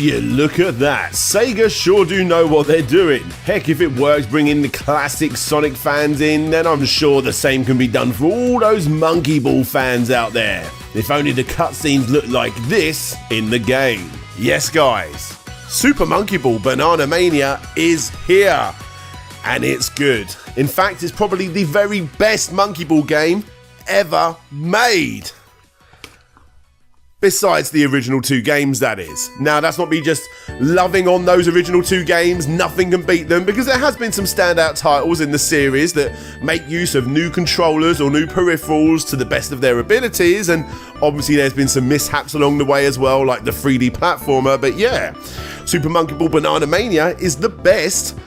you look at that, Sega sure do know what they're doing. Heck, if it works bringing the classic Sonic fans in, then I'm sure the same can be done for all those Monkey Ball fans out there. If only the cutscenes looked like this in the game. Yes guys, Super Monkey Ball Banana Mania is here. And it's good. In fact, it's probably the very best Monkey Ball game ever made. Besides the original two games, that is. Now, that's not me just loving on those original two games, nothing can beat them, because there has been some standout titles in the series that make use of new controllers or new peripherals to the best of their abilities, and obviously there's been some mishaps along the way as well, like the 3D platformer, but yeah, Super Monkey Ball Banana Mania is the best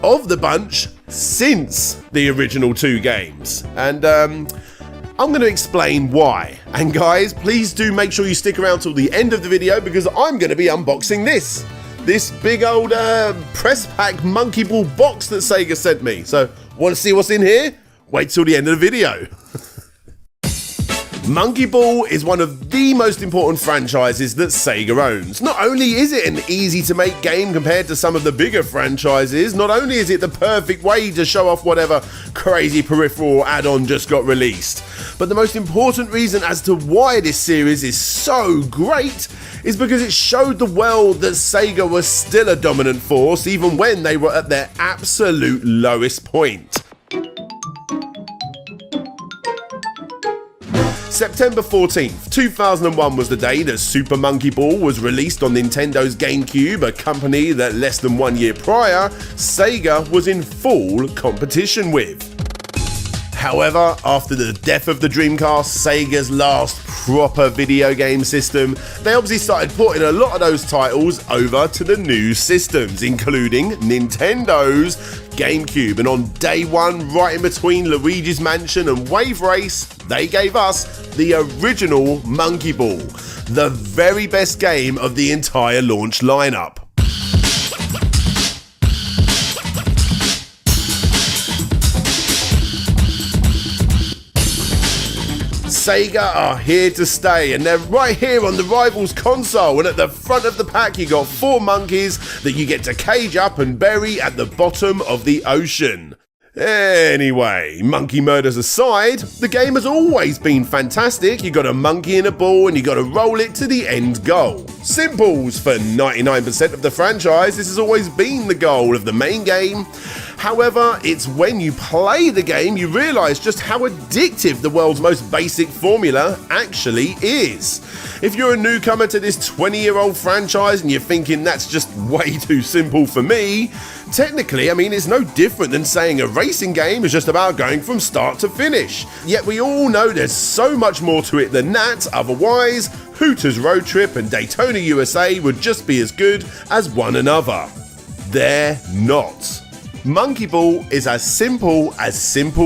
of the bunch since the original two games, and I'm going to explain why. And guys, please do make sure you stick around till the end of the video, because I'm going to be unboxing this big old press pack Monkey Ball box that Sega sent me. So, want to see what's in here? Wait till the end of the video. Monkey Ball is one of the most important franchises that Sega owns. Not only is it an easy to make game compared to some of the bigger franchises, not only is it the perfect way to show off whatever crazy peripheral add-on just got released, but the most important reason as to why this series is so great is because it showed the world that Sega was still a dominant force even when they were at their absolute lowest point. September 14th, 2001 was the day that Super Monkey Ball was released on Nintendo's GameCube, a company that less than 1 year prior, Sega was in full competition with. However, after the death of the Dreamcast, Sega's last proper video game system, they obviously started porting a lot of those titles over to the new systems, including Nintendo's GameCube. And on day one, right in between Luigi's Mansion and Wave Race, they gave us the original Monkey Ball, the very best game of the entire launch lineup. Sega are here to stay, and they're right here on the Rivals console, and at the front of the pack you got 4 monkeys that you get to cage up and bury at the bottom of the ocean. Anyway, monkey murders aside, the game has always been fantastic. You got a monkey in a ball and you got to roll it to the end goal. Simples for 99% of the franchise, this has always been the goal of the main game. However, it's when you play the game you realise just how addictive the world's most basic formula actually is. If you're a newcomer to this 20-year-old franchise and you're thinking that's just way too simple for me, technically, I mean, it's no different than saying a racing game is just about going from start to finish. Yet we all know there's so much more to it than that, otherwise Hooters Road Trip and Daytona USA would just be as good as one another. They're not. Monkey Ball is as simple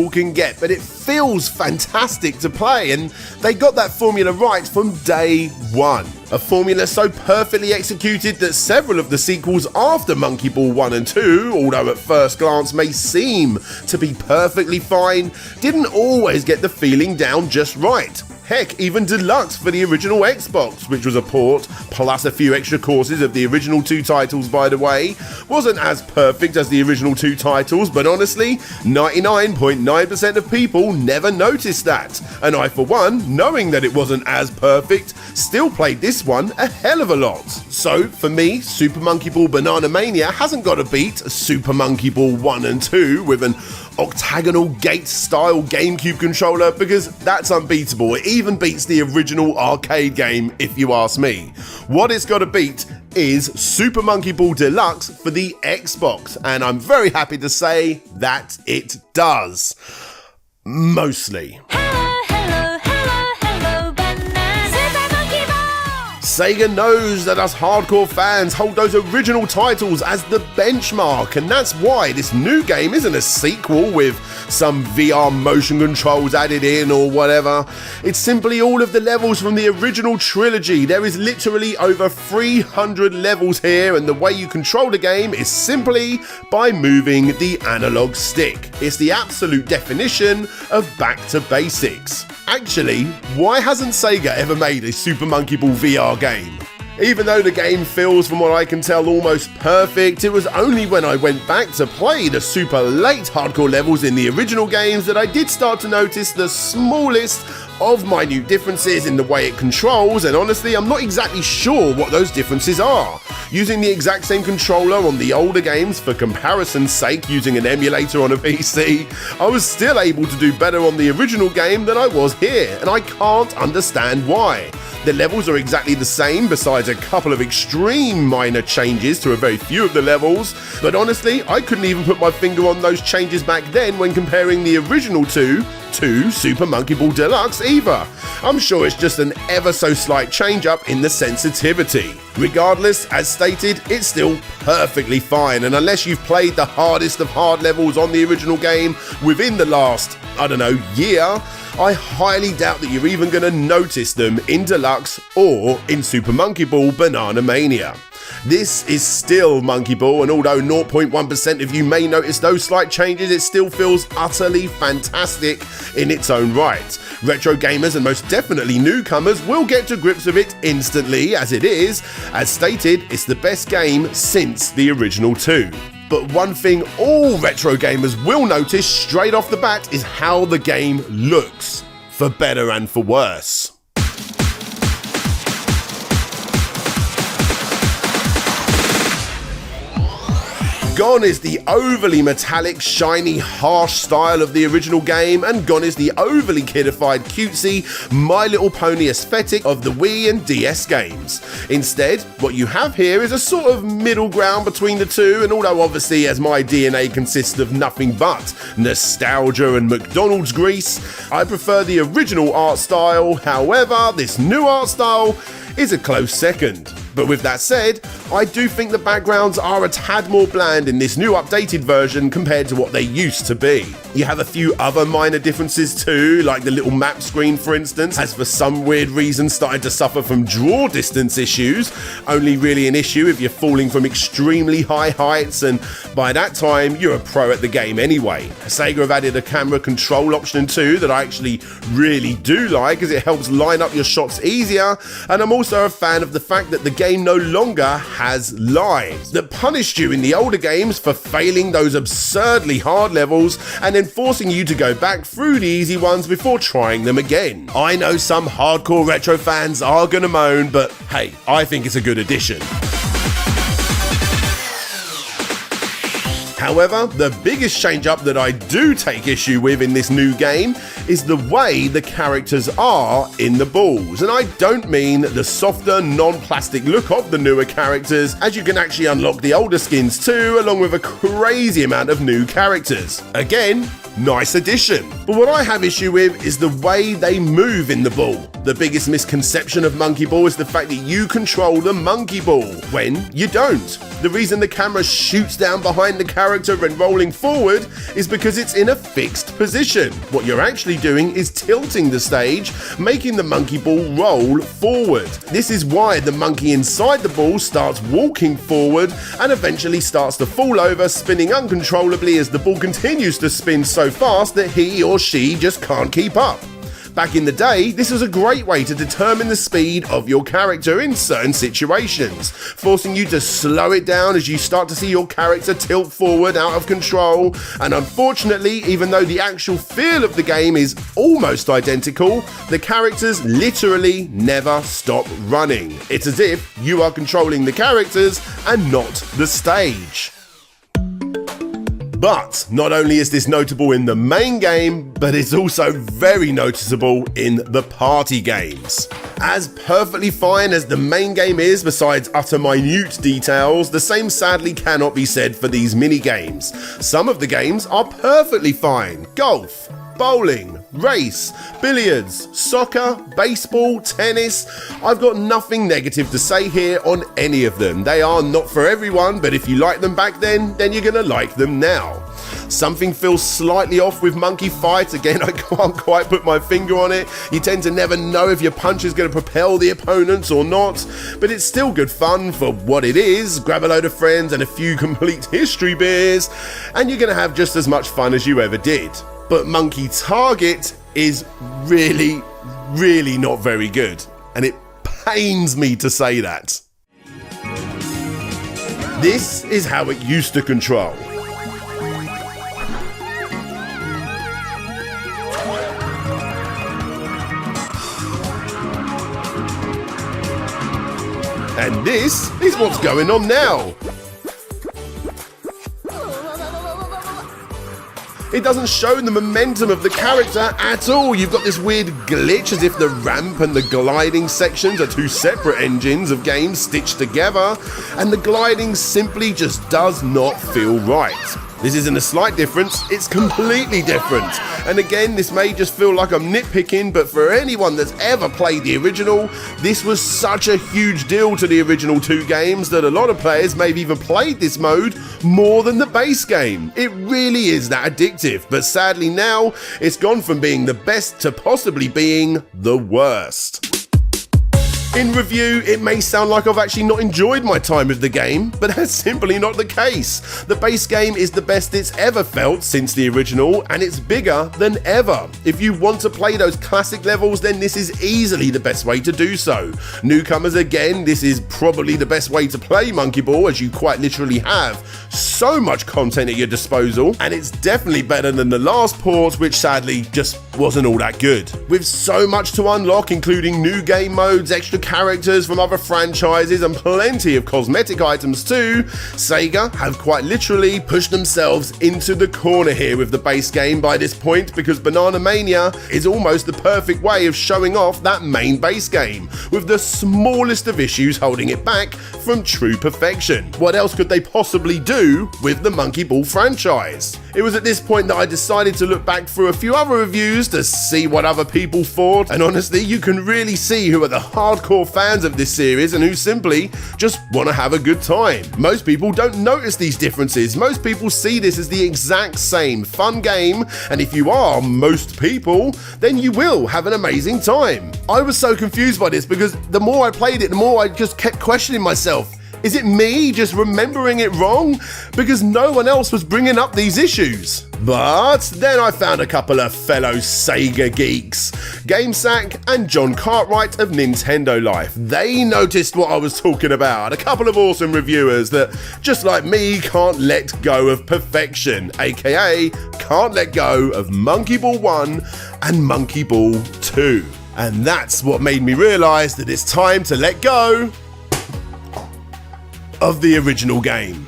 can get, but it feels fantastic to play, and they got that formula right from day one. A formula so perfectly executed that several of the sequels after Monkey Ball 1 and 2, although at first glance may seem to be perfectly fine, didn't always get the feeling down just right. Heck, even Deluxe for the original Xbox, which was a port, plus a few extra courses of the original 2 titles by the way, wasn't as perfect as the original 2 titles, but honestly, 99.9% of people never noticed that. And I for one, knowing that it wasn't as perfect, still played this one a hell of a lot. So for me, Super Monkey Ball Banana Mania hasn't got to beat Super Monkey Ball 1 and 2 with an octagonal gate style GameCube controller, because that's unbeatable. It even beats the original arcade game if you ask me. What it's got to beat is Super Monkey Ball Deluxe for the Xbox, and I'm very happy to say that it does. Mostly. Sega knows that us hardcore fans hold those original titles as the benchmark, and that's why this new game isn't a sequel with some VR motion controls added in or whatever. It's simply all of the levels from the original trilogy. There is literally over 300 levels here, and the way you control the game is simply by moving the analog stick. It's the absolute definition of back to basics. Actually, why hasn't Sega ever made a Super Monkey Ball VR game? Even though the game feels, from what I can tell, almost perfect, it was only when I went back to play the super late hardcore levels in the original games that I did start to notice the smallest of minute differences in the way it controls, and honestly I'm not exactly sure what those differences are. Using the exact same controller on the older games for comparison's sake using an emulator on a PC, I was still able to do better on the original game than I was here, and I can't understand why. The levels are exactly the same besides a couple of extreme minor changes to a very few of the levels, but honestly I couldn't even put my finger on those changes back then when comparing the original two to Super Monkey Ball Deluxe either. I'm sure it's just an ever so slight change up in the sensitivity. Regardless, as stated, it's still perfectly fine, and unless you've played the hardest of hard levels on the original game within the last, year, I highly doubt that you're even going to notice them in Deluxe or in Super Monkey Ball Banana Mania. This is still Monkey Ball, and although 0.1% of you may notice those slight changes, it still feels utterly fantastic in its own right. Retro gamers and most definitely newcomers will get to grips with it instantly, as it is. As stated, it's the best game since the original two. But one thing all retro gamers will notice straight off the bat is how the game looks, for better and for worse. Gone is the overly metallic, shiny, harsh style of the original game, and gone is the overly kidified, cutesy, My Little Pony aesthetic of the Wii and DS games. Instead, what you have here is a sort of middle ground between the two, and although obviously as my DNA consists of nothing but nostalgia and McDonald's grease, I prefer the original art style. However, this new art style is a close second. But with that said, I do think the backgrounds are a tad more bland in this new updated version compared to what they used to be. You have a few other minor differences too, like the little map screen for instance has for some weird reason started to suffer from draw distance issues, only really an issue if you're falling from extremely high heights, and by that time you're a pro at the game anyway. SEGA have added a camera control option too that I actually really do like, as it helps line up your shots easier, and I'm also a fan of the fact that the game no longer has lives that punished you in the older games for failing those absurdly hard levels and then forcing you to go back through the easy ones before trying them again. I know some hardcore retro fans are gonna moan, but hey, I think it's a good addition. However, the biggest change up that I do take issue with in this new game is the way the characters are in the balls. And I don't mean the softer, non-plastic look of the newer characters, as you can actually unlock the older skins too, along with a crazy amount of new characters. Again, nice addition. But what I have issue with is the way they move in the ball. The biggest misconception of Monkey Ball is the fact that you control the monkey ball when you don't. The reason the camera shoots down behind the character and rolling forward is because it's in a fixed position. What you're actually doing is tilting the stage, making the monkey ball roll forward. This is why the monkey inside the ball starts walking forward and eventually starts to fall over, spinning uncontrollably as the ball continues to spin so fast that he or she just can't keep up. Back in the day, this was a great way to determine the speed of your character in certain situations, forcing you to slow it down as you start to see your character tilt forward out of control. And unfortunately, even though the actual feel of the game is almost identical, the characters literally never stop running. It's as if you are controlling the characters and not the stage. But not only is this notable in the main game, but it's also very noticeable in the party games. As perfectly fine as the main game is, besides utter minute details, the same sadly cannot be said for these mini games. Some of the games are perfectly fine. Golf, bowling, race, billiards, soccer, baseball, tennis. I've got nothing negative to say here on any of them. They are not for everyone, but if you liked them back then you're gonna like them now. Something feels slightly off with Monkey Fight. Again, I can't quite put my finger on it. You tend to never know if your punch is going to propel the opponents or not, but it's still good fun for what it is. Grab a load of friends and a few complete history beers, and you're going to have just as much fun as you ever did. But Monkey Target is really not very good, and it pains me to say that. This is how it used to control. And this is what's going on now. It doesn't show the momentum of the character at all. You've got this weird glitch as if the ramp and the gliding sections are two separate engines of games stitched together, and the gliding simply just does not feel right. This isn't a slight difference, it's completely different. And again, this may just feel like I'm nitpicking, but for anyone that's ever played the original, this was such a huge deal to the original two games that a lot of players may have even played this mode more than the base game. It really is that addictive, but sadly now, it's gone from being the best to possibly being the worst. In review, it may sound like I've actually not enjoyed my time with the game, but that's simply not the case. The base game is the best it's ever felt since the original, and it's bigger than ever. If you want to play those classic levels, then this is easily the best way to do so. Newcomers, again, this is probably the best way to play Monkey Ball, as you quite literally have so much content at your disposal, and it's definitely better than the last port, which sadly just wasn't all that good. With so much to unlock, including new game modes, extra characters from other franchises, and plenty of cosmetic items too, SEGA have quite literally pushed themselves into the corner here with the base game by this point, because Banana Mania is almost the perfect way of showing off that main base game, with the smallest of issues holding it back from true perfection. What else could they possibly do with the Monkey Ball franchise? It was at this point that I decided to look back through a few other reviews to see what other people thought, and honestly, you can really see who are the hardcore fans of this series and who simply just want to have a good time. Most people don't notice these differences. Most people see this as the exact same fun game, and if you are most people, then you will have an amazing time. I was so confused by this because the more I played it, the more I just kept questioning myself. Is it me just remembering it wrong? Because no one else was bringing up these issues. But then I found a couple of fellow SEGA geeks, GameSack and John Cartwright of Nintendo Life. They noticed what I was talking about. A couple of awesome reviewers that, just like me, can't let go of perfection, aka can't let go of Monkey Ball 1 and Monkey Ball 2. And that's what made me realise that it's time to let go of the original game.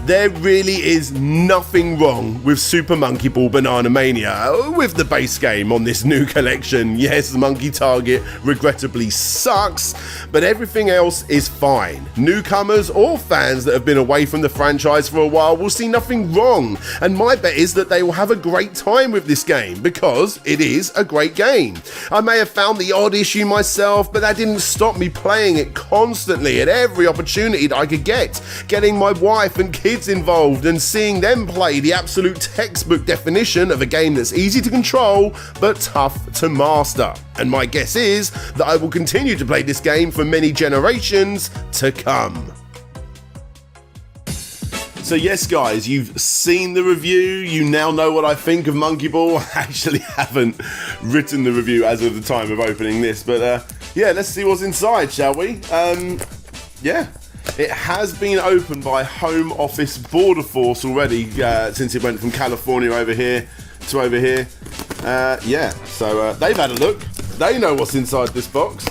There really is nothing wrong with Super Monkey Ball Banana Mania with the base game on this new collection. Yes, Monkey Target regrettably sucks, but everything else is fine. Newcomers or fans that have been away from the franchise for a while will see nothing wrong, and my bet is that they will have a great time with this game because it is a great game. I may have found the odd issue myself, but that didn't stop me playing it constantly at every opportunity that I could get, getting my wife and kids involved and seeing them play the absolute textbook definition of a game that's easy to control but tough to master. And my guess is that I will continue to play this game for many generations to come. So yes guys, you've seen the review, you now know what I think of Monkey Ball. I actually haven't written the review as of the time of opening this, but yeah, let's see what's inside, shall we? Yeah. It has been opened by Home Office Border Force already, since it went from California over here to over here. Yeah, so they've had a look. They know what's inside this box.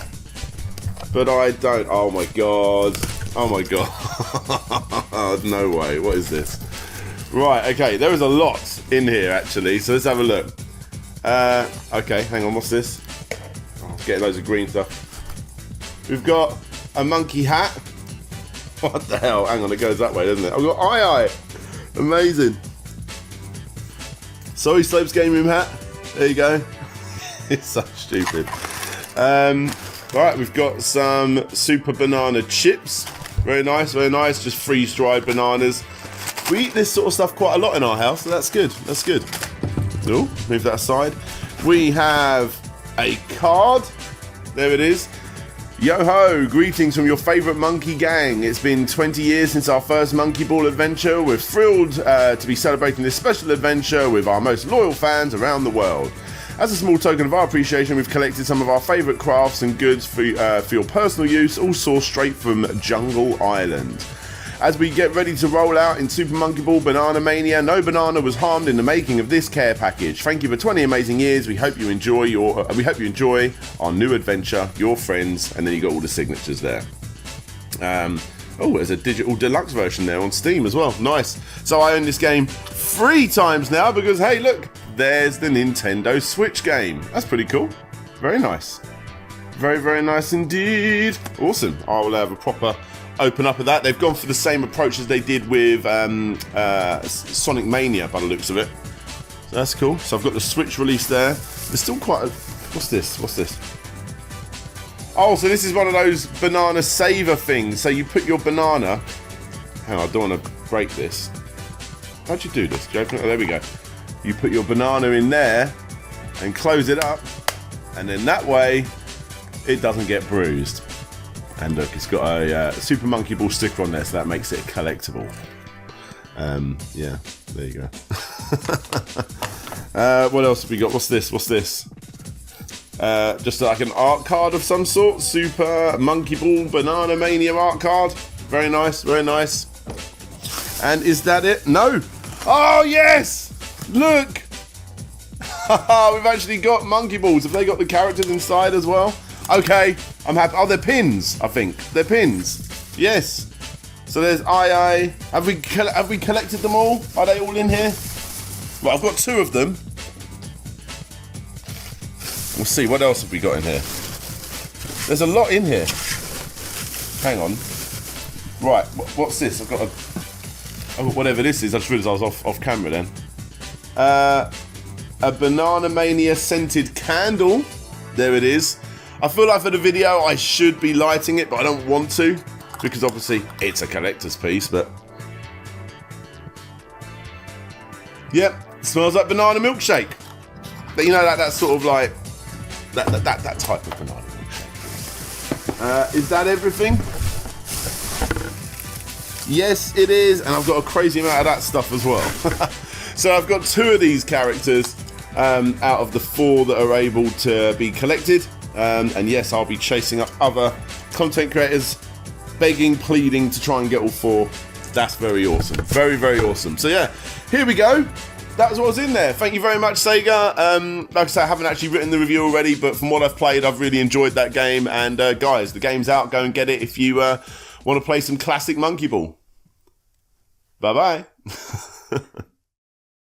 But I don't. Oh my god. Oh my god. No way. What is this? Right, okay. There is a lot in here, actually. So let's have a look. Okay, hang on. What's this? Oh, getting loads of green stuff. We've got a monkey hat. What the hell? Hang on, it goes that way, doesn't it? I've got Eye. Amazing. Sorry, Slopes Game Room hat. There you go. It's so stupid. Right, we've got some Super Banana chips. Very nice, very nice. Just freeze-dried bananas. We eat this sort of stuff quite a lot in our house, so that's good. That's good. Oh, move that aside. We have a card. There it is. Yo-ho, greetings from your favourite monkey gang. It's been 20 years since our first Monkey Ball adventure. We're thrilled to be celebrating this special adventure with our most loyal fans around the world. As a small token of our appreciation, we've collected some of our favourite crafts and goods for your personal use, all sourced straight from Jungle Island. as we get ready to roll out in Super Monkey Ball Banana Mania. No banana was harmed in the making of this care package. Thank you for 20 amazing years. We hope you enjoy our new adventure, your friends, and then you got all the signatures there. Oh, there's a digital deluxe version there on Steam as well. Nice. So I own this game 3 times now because, hey, look, there's the Nintendo Switch game. That's pretty cool. Very nice. Very, very nice indeed. Awesome. I will have a proper open up of that. They've gone for the same approach as they did with Sonic Mania by the looks of it. So that's cool. So I've got the Switch release there. There's still quite a... What's this? Oh, so this is one of those banana saver things. So you put your banana... Hang on, I don't want to break this. How'd you do this? Do you open it? Oh, there we go. You put your banana in there and close it up. And then that way, it doesn't get bruised. And look, it's got a Super Monkey Ball sticker on there, so that makes it a collectible. Yeah, there you go. What else have we got? What's this? Just like an art card of some sort. Super Monkey Ball Banana Mania art card. Very nice, very nice. And is that it? No. Oh, yes! Look! We've actually got Monkey Balls. Have they got the characters inside as well? Okay, I'm happy. Oh, they're pins, I think. They're pins. Yes. So there's II. Have we collected them all? Are they all in here? Well, I've got 2 of them. We'll see, what else have we got in here? There's a lot in here. Hang on. Right, what's this? I've got whatever this is. I just realised I was off camera then. A Banana Mania scented candle. There it is. I feel like for the video I should be lighting it, but I don't want to. Because obviously it's a collector's piece, but... Yep, smells like banana milkshake. But you know, that sort of like... That type of banana milkshake. Is that everything? Yes, it is. And I've got a crazy amount of that stuff as well. So I've got 2 of these characters out of the 4 that are able to be collected. And yes, I'll be chasing up other content creators, begging, pleading to try and get all 4. That's very awesome. Very, very awesome. So yeah, here we go. That was what was in there. Thank you very much, Sega. Like I said, I haven't actually written the review already, but from what I've played, I've really enjoyed that game. And guys, the game's out. Go and get it if you want to play some classic Monkey Ball. Bye-bye.